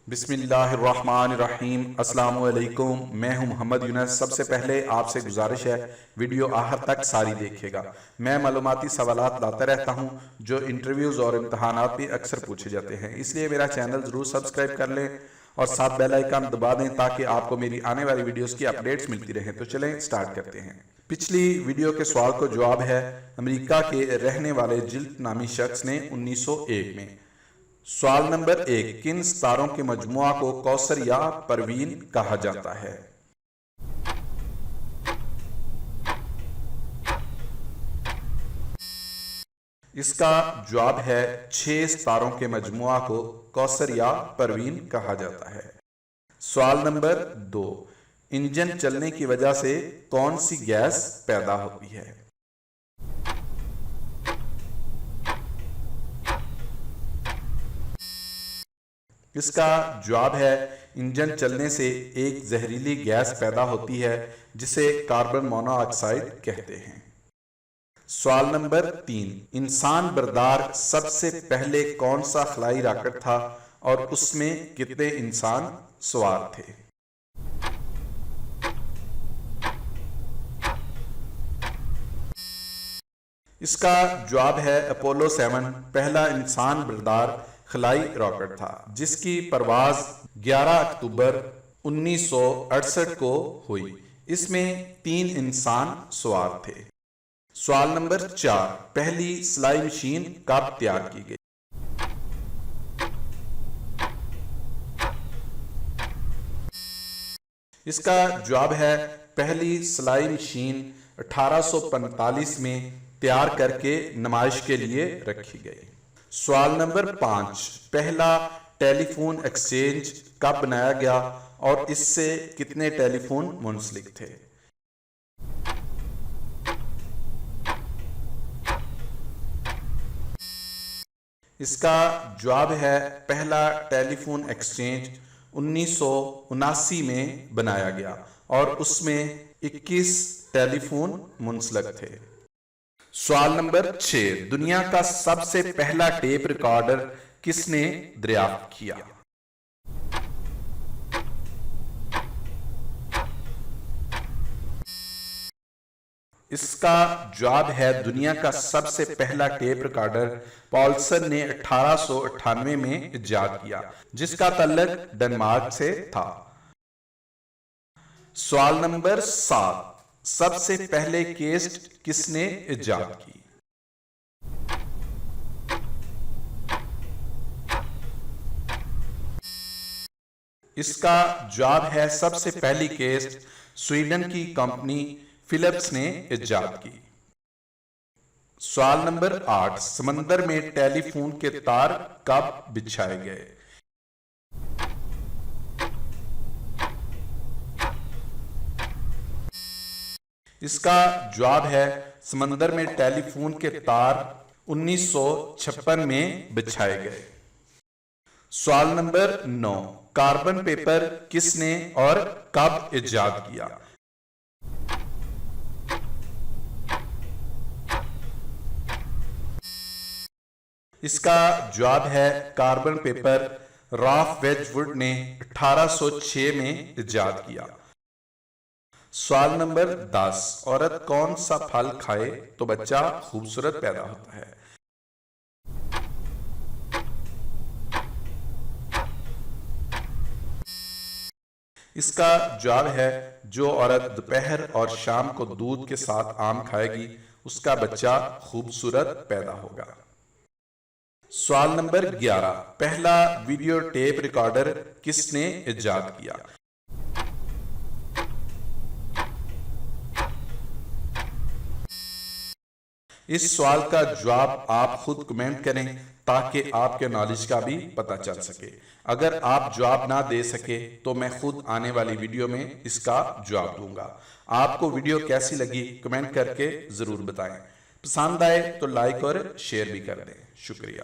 بسم اللہ الرحمن الرحیم۔ السلام علیکم، میں ہوں محمد یونس۔ سب سے پہلے آپ سے گزارش ہے ویڈیو آخر تک ساری دیکھے گا۔ میں معلوماتی سوالات لاتا رہتا ہوں جو انٹرویوز اور امتحانات بھی اکثر پوچھے جاتے ہیں، اس لیے میرا چینل ضرور سبسکرائب کر لیں اور ساتھ بیل آئیکن دبا دیں تاکہ آپ کو میری آنے والی ویڈیوز کی اپڈیٹس ملتی رہیں۔ تو چلیں سٹارٹ کرتے ہیں۔ پچھلی ویڈیو کے سوال کو جواب ہے امریکہ کے رہنے والے جلد نامی شخص نے 1901 میں۔ سوال نمبر 1، کن ستاروں کے مجموعہ کو کوثر یا پروین کہا جاتا ہے؟ اس کا جواب ہے 6 ستاروں کے مجموعہ کو کوثر یا پروین کہا جاتا ہے۔ سوال نمبر 2، انجن چلنے کی وجہ سے کون سی گیس پیدا ہوتی ہے؟ اس کا جواب ہے انجن چلنے سے ایک زہریلی گیس پیدا ہوتی ہے جسے کاربن مونو آکسائڈ کہتے ہیں۔ سوال نمبر 3، انسان بردار سب سے پہلے کون سا خلائی راکٹ تھا اور اس میں کتنے انسان سوار تھے؟ اس کا جواب ہے اپولو 7، پہلا انسان بردار خلائی راکٹ تھا جس کی پرواز 11 اکتوبر 1968 کو ہوئی۔ اس میں 3 انسان سوار تھے۔ سوال نمبر 4، پہلی سلائی مشین کب تیار کی گئی؟ اس کا جواب ہے پہلی سلائی مشین 1845 میں تیار کر کے نمائش کے لیے رکھی گئی۔ سوال نمبر 5، پہلا ٹیلی فون ایکسچینج کب بنایا گیا اور اس سے کتنے ٹیلی فون منسلک تھے؟ اس کا جواب ہے پہلا ٹیلی فون ایکسچینج 1979 میں بنایا گیا اور اس میں 21 ٹیلی فون منسلک تھے۔ سوال نمبر 6، دنیا کا سب سے پہلا ٹیپ ریکارڈر کس نے دریافت کیا؟ اس کا جواب ہے دنیا کا سب سے پہلا ٹیپ ریکارڈر پالسن نے 1898 میں ایجاد کیا جس کا تعلق ڈنمارک سے تھا۔ سوال نمبر 7، سب سے پہلے کیسٹ کس نے ایجاد کی؟ اس کا جواب ہے سب سے پہلی کیسٹ سویڈن کی کمپنی فلپس نے ایجاد کی۔ سوال نمبر 8، سمندر میں ٹیلی فون کے تار کب بچھائے گئے؟ اس کا جواب ہے سمندر میں ٹیلی فون کے تار 1956 میں بچھائے گئے۔ سوال نمبر 9، کاربن پیپر کس نے اور کب ایجاد کیا؟ اس کا جواب ہے carbon paper Ralph veg would نے 1806 میں ایجاد کیا۔ سوال نمبر 10، عورت کون سا پھل کھائے تو بچہ خوبصورت پیدا ہوتا ہے؟ اس کا جواب ہے جو عورت دوپہر اور شام کو دودھ کے ساتھ آم کھائے گی اس کا بچہ خوبصورت پیدا ہوگا۔ سوال نمبر 11، پہلا ویڈیو ٹیپ ریکارڈر کس نے ایجاد کیا؟ اس سوال کا جواب آپ خود کمنٹ کریں تاکہ آپ کے نالج کا بھی پتہ چل سکے۔ اگر آپ جواب نہ دے سکے تو میں خود آنے والی ویڈیو میں اس کا جواب دوں گا۔ آپ کو ویڈیو کیسی لگی کمنٹ کر کے ضرور بتائیں۔ پسند آئے تو لائک اور شیئر بھی کر دیں۔ شکریہ۔